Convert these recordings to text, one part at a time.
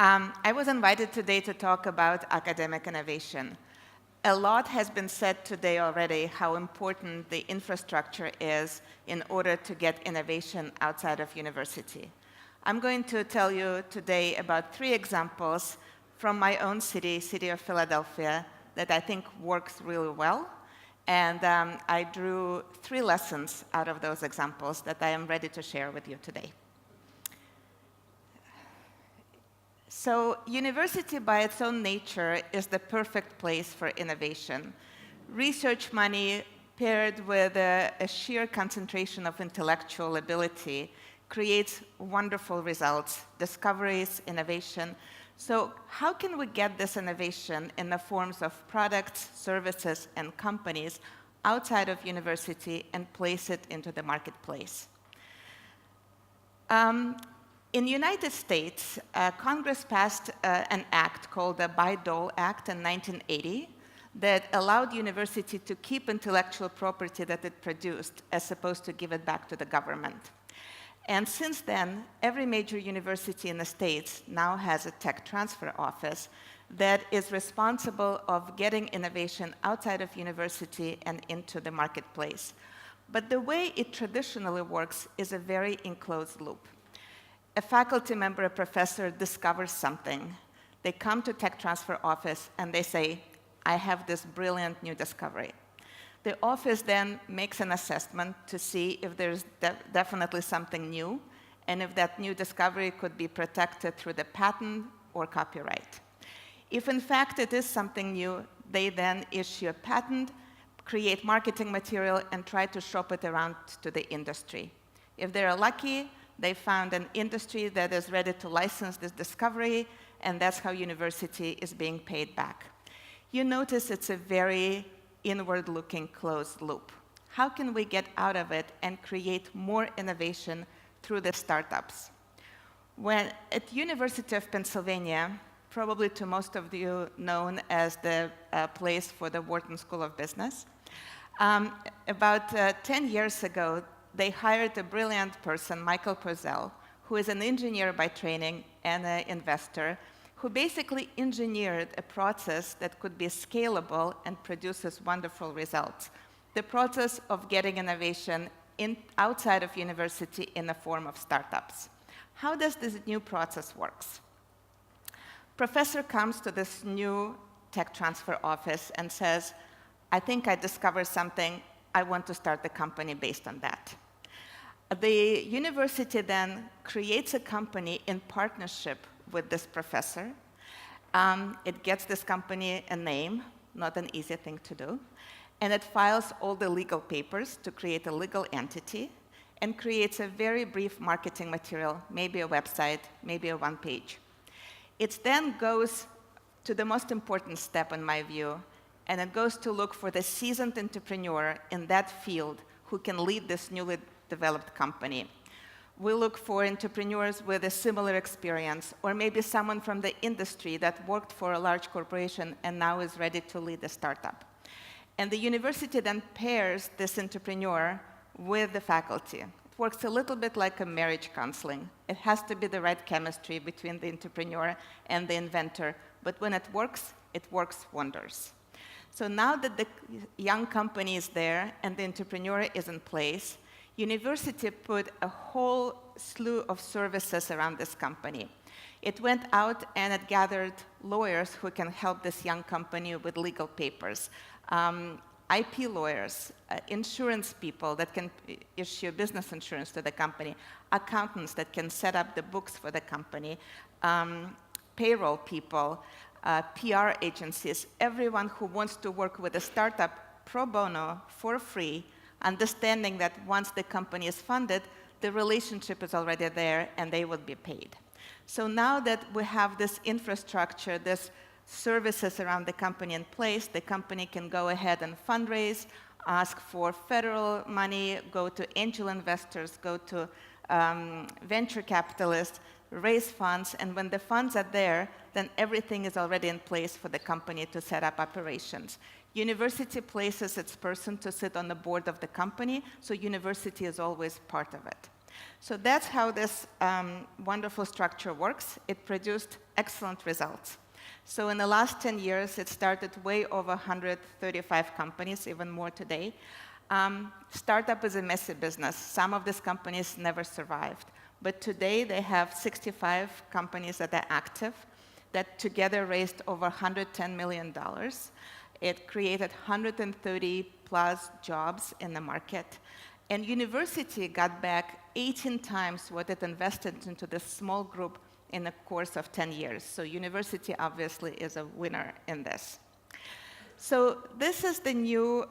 I was invited today to talk about academic innovation. A lot has been said today already how important the infrastructure is in order to get innovation outside of university. I'm going to tell you today about 3 examples from my own city of Philadelphia, that I think works really well. And I drew 3 lessons out of those examples that I am ready to share with you today. So university by its own nature is the perfect place for innovation. Research money paired with a sheer concentration of intellectual ability creates wonderful results, discoveries, innovation. So how can we get this innovation in the forms of products, services, and companies outside of university and place it into the marketplace? In the United States, Congress passed an act called the Bayh-Dole Act in 1980 that allowed university to keep intellectual property that it produced as opposed to give it back to the government. And since then, every major university in the States now has a tech transfer office that is responsible of getting innovation outside of university and into the marketplace. But the way it traditionally works is a very enclosed loop. A faculty member, a professor, discovers something. They come to tech transfer office and they say, I have this brilliant new discovery. The office then makes an assessment to see if there's definitely something new, and if that new discovery could be protected through the patent or copyright. If in fact it is something new, they then issue a patent, create marketing material, and try to shop it around to the industry. If they're lucky, they found an industry that is ready to license this discovery, and that's how university is being paid back. You notice it's a very inward-looking closed loop. How can we get out of it and create more innovation through the startups? When at University of Pennsylvania, probably to most of you known as the place for the Wharton School of Business, about 10 years ago, they hired a brilliant person, Michael Purcell, who is an engineer by training and an investor, who basically engineered a process that could be scalable and produces wonderful results. The process of getting innovation outside of university in the form of startups. How does this new process work? Professor comes to this new tech transfer office and says, I think I discovered something. I want to start a company based on that. The university then creates a company in partnership with this professor. It gets this company a name, not an easy thing to do, and it files all the legal papers to create a legal entity and creates a very brief marketing material, maybe a website, maybe a one-page. It then goes to the most important step in my view, and it goes to look for the seasoned entrepreneur in that field who can lead this newly developed company. We look for entrepreneurs with a similar experience, or maybe someone from the industry that worked for a large corporation and now is ready to lead a startup. And the university then pairs this entrepreneur with the faculty. It works a little bit like a marriage counseling. It has to be the right chemistry between the entrepreneur and the inventor, but when it works wonders. So now that the young company is there and the entrepreneur is in place, university put a whole slew of services around this company. It went out and it gathered lawyers who can help this young company with legal papers, IP lawyers, insurance people that can issue business insurance to the company, accountants that can set up the books for the company, payroll people, PR agencies, everyone who wants to work with a startup pro bono for free, understanding that once the company is funded, the relationship is already there and they will be paid. So now that we have this infrastructure, this services around the company in place, the company can go ahead and fundraise, ask for federal money, go to angel investors, go to venture capitalists, raise funds, and when the funds are there, then everything is already in place for the company to set up operations. University places its person to sit on the board of the company, so university is always part of it. So that's how this wonderful structure works. It produced excellent results. So in the last 10 years, it started way over 135 companies, even more today. Startup is a messy business. Some of these companies never survived. But today, they have 65 companies that are active that together raised over $110 million. It created 130 plus jobs in the market. And university got back 18 times what it invested into this small group in the course of 10 years. So university obviously is a winner in this. So this is the new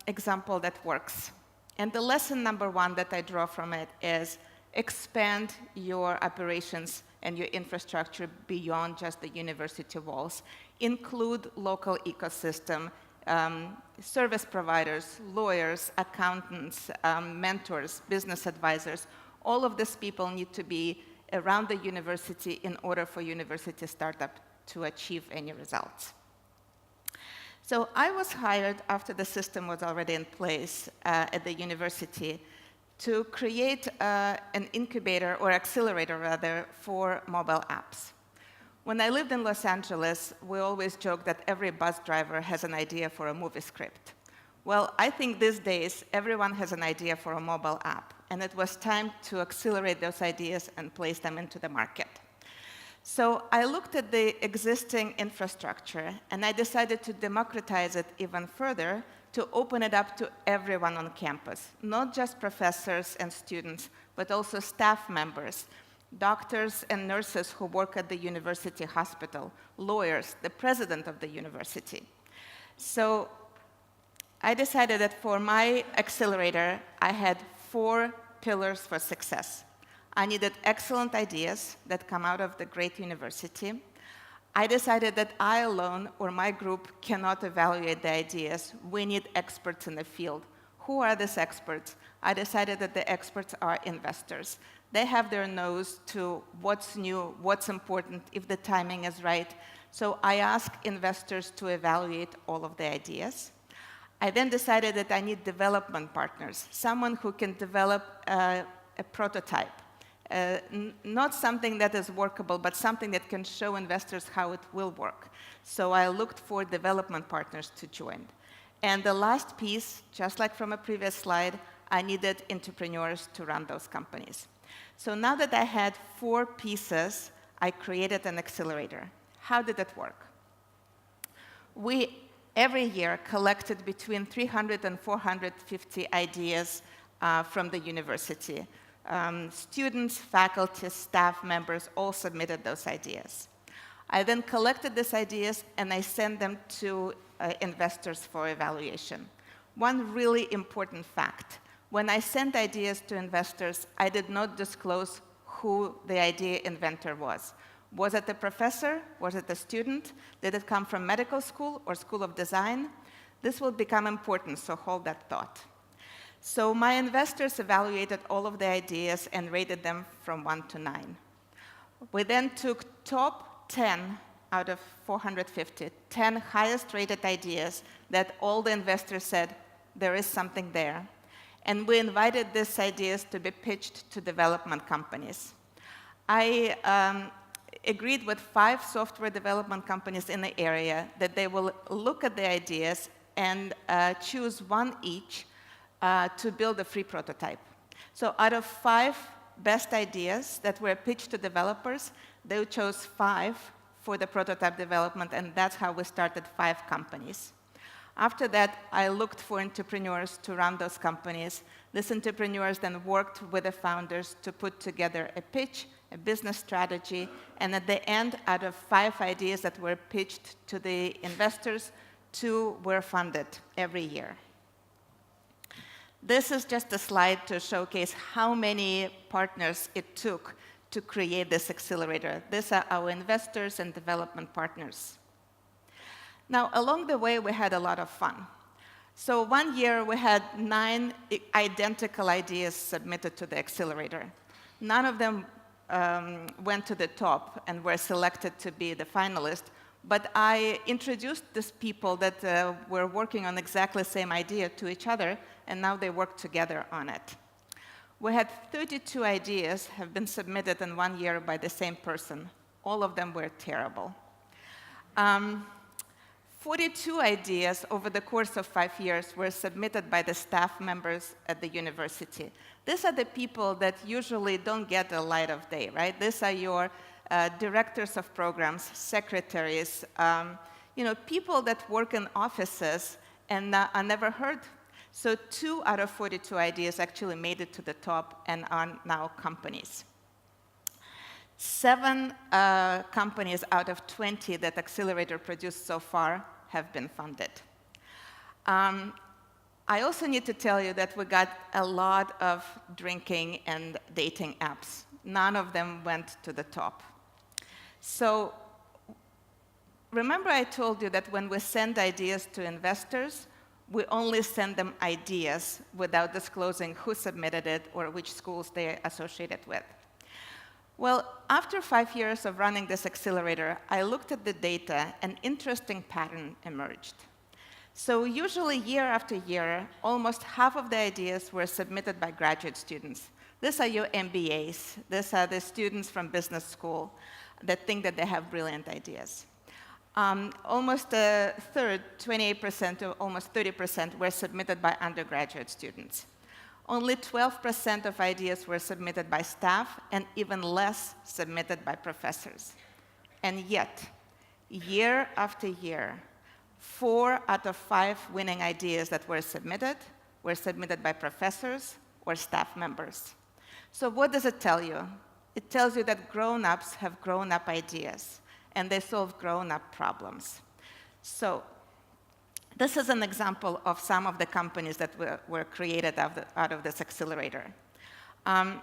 example that works. And the lesson number one that I draw from it is expand your operations and your infrastructure beyond just the university walls. Include local ecosystem, service providers, lawyers, accountants, mentors, business advisors. All of these people need to be around the university in order for university startup to achieve any results. So I was hired after the system was already in place at the university to create an incubator, or accelerator rather, for mobile apps. When I lived in Los Angeles, we always joked that every bus driver has an idea for a movie script. Well, I think these days, everyone has an idea for a mobile app, and it was time to accelerate those ideas and place them into the market. So I looked at the existing infrastructure, and I decided to democratize it even further to open it up to everyone on campus, not just professors and students, but also staff members, doctors and nurses who work at the university hospital, lawyers, the president of the university. So I decided that for my accelerator, I had 4 pillars for success. I needed excellent ideas that come out of the great university. I decided that I alone or my group cannot evaluate the ideas. We need experts in the field. Who are these experts? I decided that the experts are investors. They have their nose to what's new, what's important, if the timing is right. So I asked investors to evaluate all of the ideas. I then decided that I need development partners, someone who can develop a prototype. Not something that is workable, but something that can show investors how it will work. So I looked for development partners to join. And the last piece, just like from a previous slide, I needed entrepreneurs to run those companies. So now that I had 4 pieces, I created an accelerator. How did it work? We, every year, collected between 300 and 450 ideas from the university. Students, faculty, staff members all submitted those ideas. I then collected these ideas and I sent them to investors for evaluation. One really important fact, when I sent ideas to investors, I did not disclose who the idea inventor was. Was it a professor? Was it a student? Did it come from medical school or school of design? This will become important, so hold that thought. So my investors evaluated all of the ideas and rated them from 1 to 9. We then took top 10 out of 450, 10 highest rated ideas that all the investors said, there is something there. And we invited these ideas to be pitched to development companies. I agreed with 5 software development companies in the area that they will look at the ideas and choose 1 each to build a free prototype. So out of 5 best ideas that were pitched to developers, they chose 5 for the prototype development, and that's how we started 5 companies. After that, I looked for entrepreneurs to run those companies. These entrepreneurs then worked with the founders to put together a pitch, a business strategy, and at the end, out of 5 ideas that were pitched to the investors, 2 were funded every year. This is just a slide to showcase how many partners it took to create this accelerator. These are our investors and development partners. Now, along the way, we had a lot of fun. So 1 year, we had 9 identical ideas submitted to the accelerator. None of them went to the top and were selected to be the finalist, but I introduced these people that were working on exactly the same idea to each other, and now they work together on it. We had 32 ideas have been submitted in 1 year by the same person. All of them were terrible. 42 ideas over the course of 5 years were submitted by the staff members at the university. These are the people that usually don't get the light of day, right? These are your directors of programs, secretaries, people that work in offices and are never heard. So 2 out of 42 ideas actually made it to the top and are now companies. 7 companies out of 20 that Accelerator produced so far have been funded. I also need to tell you that we got a lot of drinking and dating apps. None of them went to the top. So remember I told you that when we send ideas to investors, we only send them ideas without disclosing who submitted it or which schools they're associated with. Well, after 5 years of running this accelerator, I looked at the data, an interesting pattern emerged. So usually year after year, almost half of the ideas were submitted by graduate students. These are your MBAs. These are the students from business school that think that they have brilliant ideas. Almost a third, 28% to almost 30%, were submitted by undergraduate students. Only 12% of ideas were submitted by staff, and even less submitted by professors. And yet, year after year, 4 out of 5 winning ideas that were submitted by professors or staff members. So what does it tell you? It tells you that grown-ups have grown-up ideas, and they solve grown-up problems. So this is an example of some of the companies that were created out of this accelerator.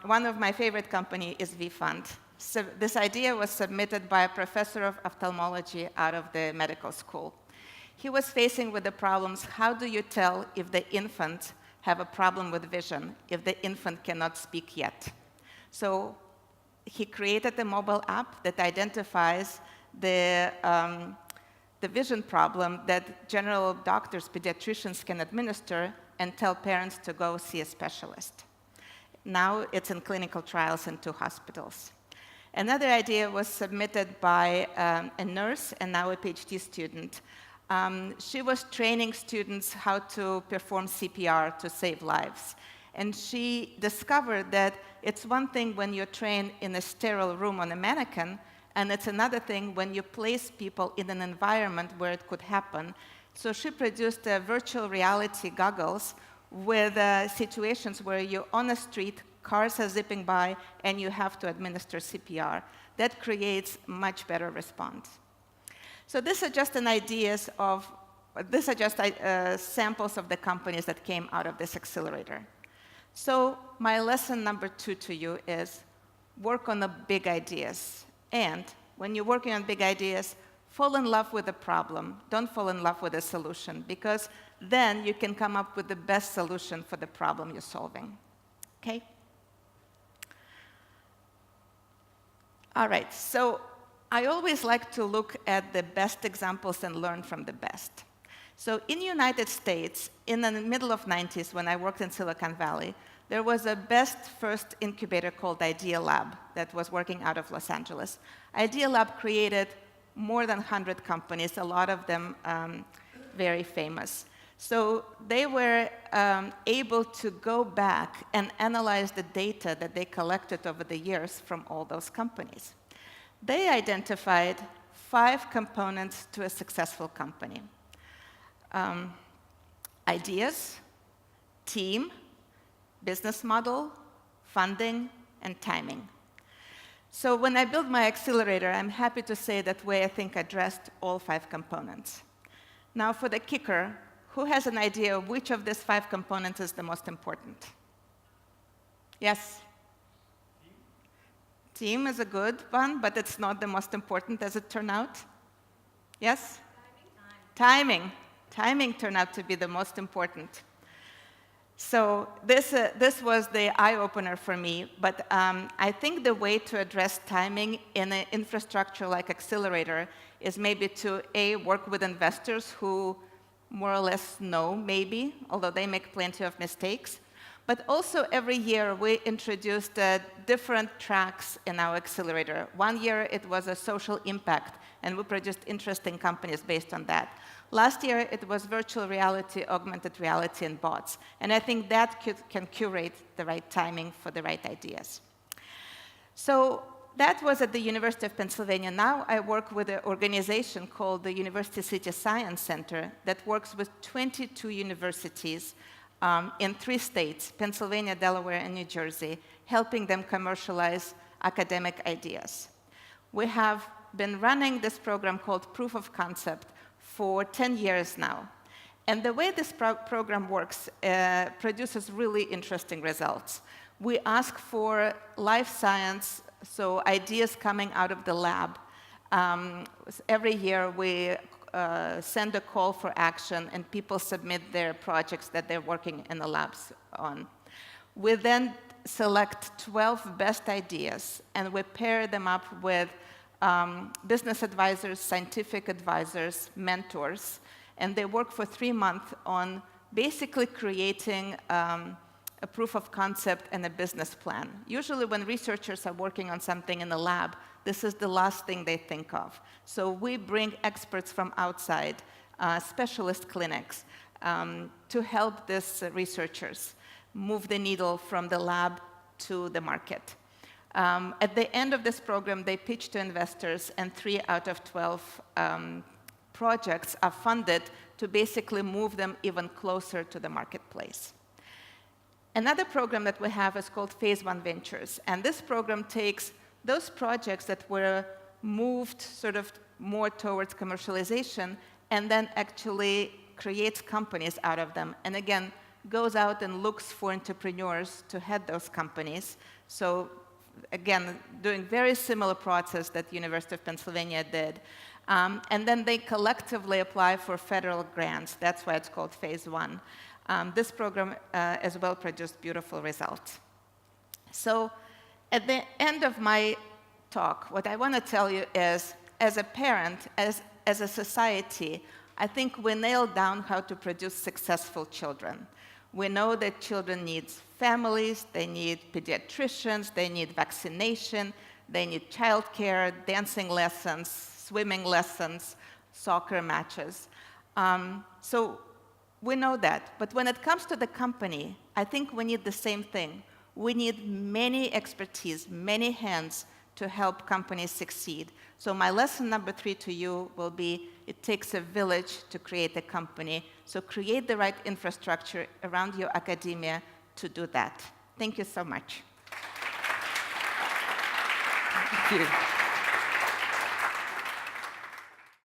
One of my favorite companies is VFund. So this idea was submitted by a professor of ophthalmology out of the medical school. He was facing with the problems, how do you tell if the infant have a problem with vision, if the infant cannot speak yet? So he created a mobile app that identifies the vision problem that general doctors, pediatricians can administer and tell parents to go see a specialist. Now it's in clinical trials in 2 hospitals. Another idea was submitted by a nurse and now a PhD student. She was training students how to perform CPR to save lives. And she discovered that it's one thing when you're trained in a sterile room on a mannequin, and it's another thing when you place people in an environment where it could happen. So she produced virtual reality goggles with situations where you're on a street, cars are zipping by, and you have to administer CPR. That creates much better response. So these are just samples of the companies that came out of this accelerator. So my lesson number 2 to you is work on the big ideas. And when you're working on big ideas, fall in love with the problem. Don't fall in love with the solution, because then you can come up with the best solution for the problem you're solving. Okay? All right, so I always like to look at the best examples and learn from the best. So in the United States, in the middle of 90s, when I worked in Silicon Valley, there was a best first incubator called Idea Lab that was working out of Los Angeles. Idea Lab created more than 100 companies, a lot of them very famous. So they were able to go back and analyze the data that they collected over the years from all those companies. They identified 5 components to a successful company. Ideas, team, business model, funding, and timing. So when I built my accelerator, I'm happy to say that way I think addressed all 5 components. Now for the kicker, who has an idea of which of these 5 components is the most important? Yes? Team is a good one, but it's not the most important as it turned out. Yes? Timing. Timing turned out to be the most important. So this was the eye-opener for me, but I think the way to address timing in an infrastructure like Accelerator is maybe to, A, work with investors who more or less know, maybe, although they make plenty of mistakes, But also every year we introduced different tracks in our accelerator. One year it was a social impact, and we produced interesting companies based on that. Last year it was virtual reality, augmented reality, and bots. And I think that can curate the right timing for the right ideas. So that was at the University of Pennsylvania. Now I work with an organization called the University City Science Center that works with 22 universities in 3 states, Pennsylvania, Delaware, and New Jersey, helping them commercialize academic ideas. We have been running this program called Proof of Concept for 10 years now. And the way this program works produces really interesting results. We ask for life science, so ideas coming out of the lab. Every year we send a call for action, and people submit their projects that they're working in the labs on. We then select 12 best ideas, and we pair them up with business advisors, scientific advisors, mentors, and they work for 3 months on basically creating a proof of concept and a business plan. Usually when researchers are working on something in the lab, this is the last thing they think of. So we bring experts from outside, specialist clinics, to help these researchers move the needle from the lab to the market. At the end of this program, they pitch to investors, and 3 out of 12 projects are funded to basically move them even closer to the marketplace. Another program that we have is called Phase 1 Ventures, and this program takes those projects that were moved sort of more towards commercialization and then actually creates companies out of them, and again, goes out and looks for entrepreneurs to head those companies. So again, doing very similar process that the University of Pennsylvania did. And then they collectively apply for federal grants. That's why it's called Phase 1. This program as well produced beautiful results. So at the end of my talk, what I want to tell you is, as a parent, as a society, I think we nailed down how to produce successful children. We know that children need families, they need pediatricians, they need vaccination, they need childcare, dancing lessons, swimming lessons, soccer matches. So we know that. But when it comes to the company, I think we need the same thing. We need many expertise, many hands to help companies succeed. So my lesson number 3 to you will be, it takes a village to create a company. So create the right infrastructure around your academia to do that. Thank you so much. Thank you.